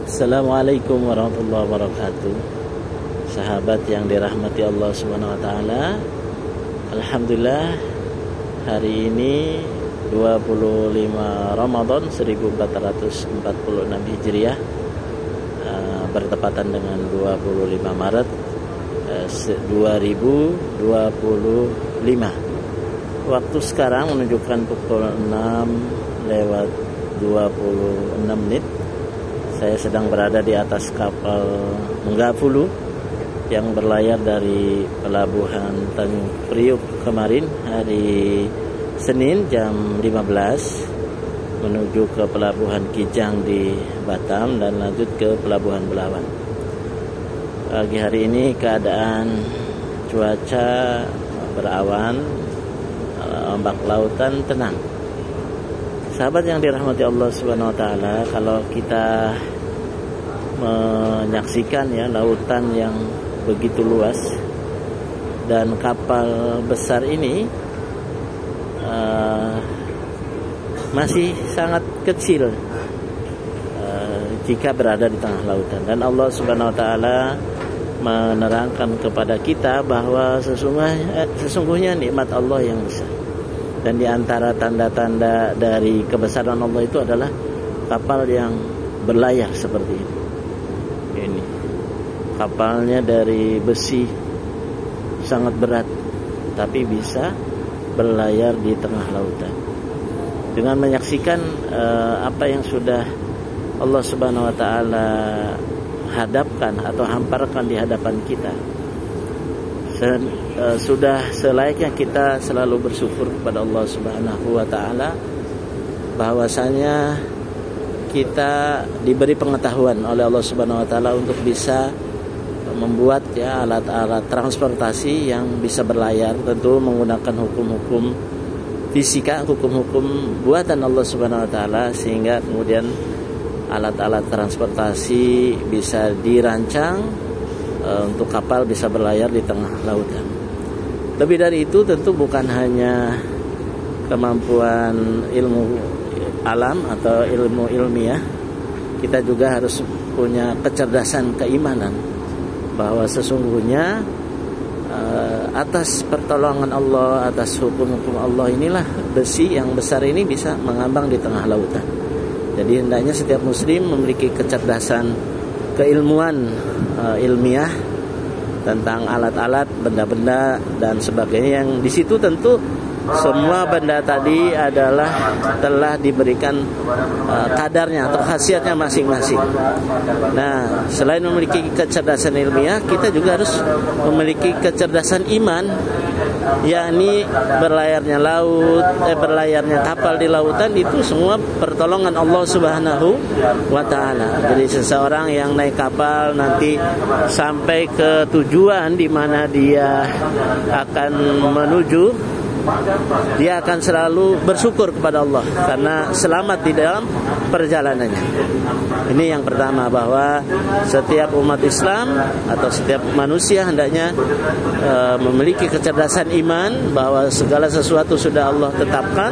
Assalamualaikum warahmatullahi wabarakatuh. Sahabat yang dirahmati Allah Subhanahu wa taala. Alhamdulillah, hari ini 25 Ramadan 1446 Hijriah, bertepatan dengan 25 Maret 2025. Waktu sekarang menunjukkan pukul 6:26. Saya sedang berada di atas kapal Menggapulu yang berlayar dari pelabuhan Tanjung Priuk kemarin hari Senin jam 15 menuju ke pelabuhan Kijang di Batam dan lanjut ke pelabuhan Belawan. Pagi hari ini keadaan cuaca berawan, ombak lautan tenang. Sahabat yang dirahmati Allah Subhanahu wa taala, kalau kita menyaksikan ya lautan yang begitu luas dan kapal besar ini masih sangat kecil jika berada di tengah lautan, dan Allah Subhanahu wa taala menerangkan kepada kita bahwa sesungguhnya nikmat Allah yang besar. Dan di antara tanda-tanda dari kebesaran Allah itu adalah kapal yang berlayar seperti ini. Ini kapalnya dari besi sangat berat, tapi bisa berlayar di tengah lautan. Dengan menyaksikan apa yang sudah Allah Subhanahu wa taala hadapkan atau hamparkan di hadapan kita, sudah selayaknya kita selalu bersyukur kepada Allah Subhanahu wa taala bahwasanya kita diberi pengetahuan oleh Allah Subhanahu wa taala untuk bisa membuat ya alat-alat transportasi yang bisa berlayar, tentu menggunakan hukum-hukum fisika, hukum-hukum buatan Allah Subhanahu wa taala, sehingga kemudian alat-alat transportasi bisa dirancang untuk kapal bisa berlayar di tengah lautan. Lebih dari itu tentu bukan hanya kemampuan ilmu alam atau ilmu ilmiah, kita juga harus punya kecerdasan keimanan bahwa sesungguhnya atas pertolongan Allah, atas hukum-hukum Allah inilah besi yang besar ini bisa mengambang di tengah lautan. Jadi hendaknya setiap muslim memiliki kecerdasan keilmuan ilmiah tentang alat-alat, benda-benda dan sebagainya, yang di situ tentu semua benda tadi adalah telah diberikan kadarnya atau khasiatnya masing-masing. Nah, selain memiliki kecerdasan ilmiah, kita juga harus memiliki kecerdasan iman, yakni berlayarnya kapal di lautan itu semua pertolongan Allah Subhanahu wa taala. Jadi seseorang yang naik kapal nanti sampai ke tujuan di mana dia akan menuju, dia akan selalu bersyukur kepada Allah karena selamat di dalam perjalanannya. Ini yang pertama, bahwa setiap umat Islam atau setiap manusia hendaknya memiliki kecerdasan iman bahwa segala sesuatu sudah Allah tetapkan,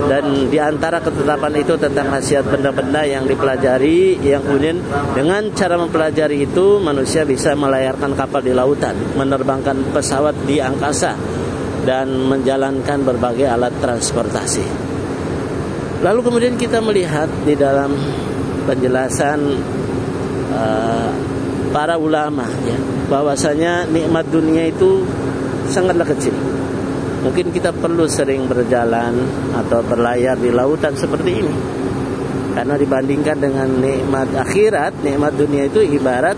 dan di antara ketetapan itu tentang khasiat benda-benda yang dipelajari, yang kemudian dengan cara mempelajari itu manusia bisa melayarkan kapal di lautan, menerbangkan pesawat di angkasa, dan menjalankan berbagai alat transportasi. Lalu kemudian kita melihat di dalam penjelasan para ulama ya, bahwasanya nikmat dunia itu sangatlah kecil. Mungkin kita perlu sering berjalan atau berlayar di lautan seperti ini, karena dibandingkan dengan nikmat akhirat, nikmat dunia itu ibarat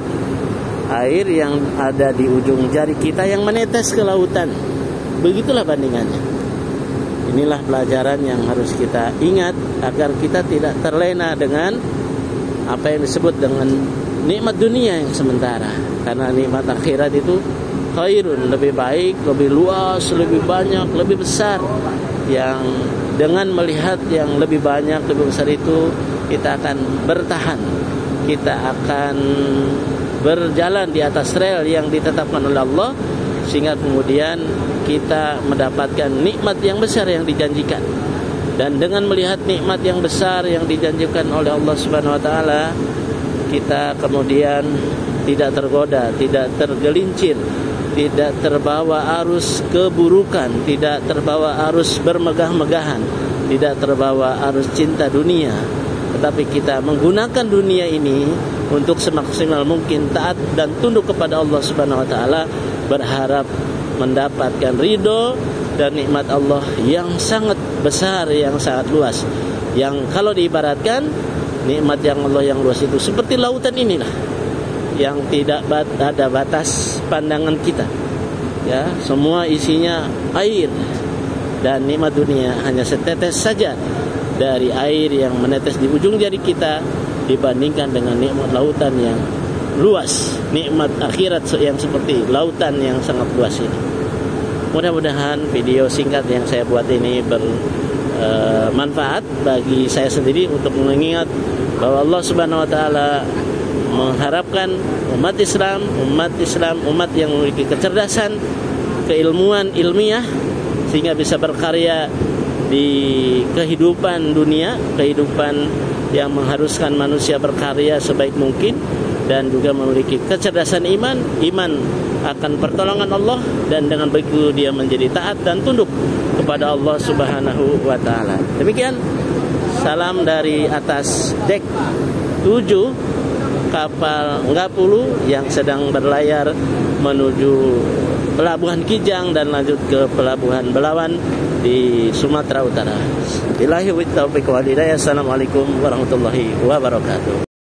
air yang ada di ujung jari kita yang menetes ke lautan. Begitulah bandingannya. Inilah pelajaran yang harus kita ingat agar kita tidak terlena dengan apa yang disebut dengan nikmat dunia yang sementara. Karena nikmat akhirat itu khairun, lebih baik, lebih luas, lebih banyak, lebih besar. Yang dengan melihat yang lebih banyak, lebih besar itu, kita akan bertahan, kita akan berjalan di atas rel yang ditetapkan oleh Allah, sehingga kemudian kita mendapatkan nikmat yang besar yang dijanjikan. Dan dengan melihat nikmat yang besar yang dijanjikan oleh Allah Subhanahu wa taala, kita kemudian tidak tergoda, tidak tergelincir, tidak terbawa arus keburukan, tidak terbawa arus bermegah-megahan, tidak terbawa arus cinta dunia, tetapi kita menggunakan dunia ini untuk semaksimal mungkin taat dan tunduk kepada Allah Subhanahu wa taala, berharap mendapatkan ridho dan nikmat Allah yang sangat besar, yang sangat luas. Yang kalau diibaratkan nikmat yang Allah yang luas itu seperti lautan inilah, yang tidak ada batas pandangan kita. Ya, semua isinya air, dan nikmat dunia hanya setetes saja dari air yang menetes di ujung jari kita dibandingkan dengan nikmat lautan yang luas, nikmat akhirat yang seperti lautan yang sangat luas ini. Mudah-mudahan video singkat yang saya buat ini bermanfaat bagi saya sendiri untuk mengingat bahwa Allah Subhanahu wa taala mengharapkan umat Islam umat yang memiliki kecerdasan, keilmuan ilmiah, sehingga bisa berkarya di kehidupan dunia, kehidupan yang mengharuskan manusia berkarya sebaik mungkin, dan juga memiliki kecerdasan iman akan pertolongan Allah, dan dengan begitu dia menjadi taat dan tunduk kepada Allah Subhanahu wa taala. Demikian salam dari atas dek 7 kapal Ngapulu yang sedang berlayar menuju Pelabuhan Kijang dan lanjut ke Pelabuhan Belawan di Sumatera Utara. Billahi wa taufiq wal hidayah. Assalamualaikum warahmatullahi wabarakatuh.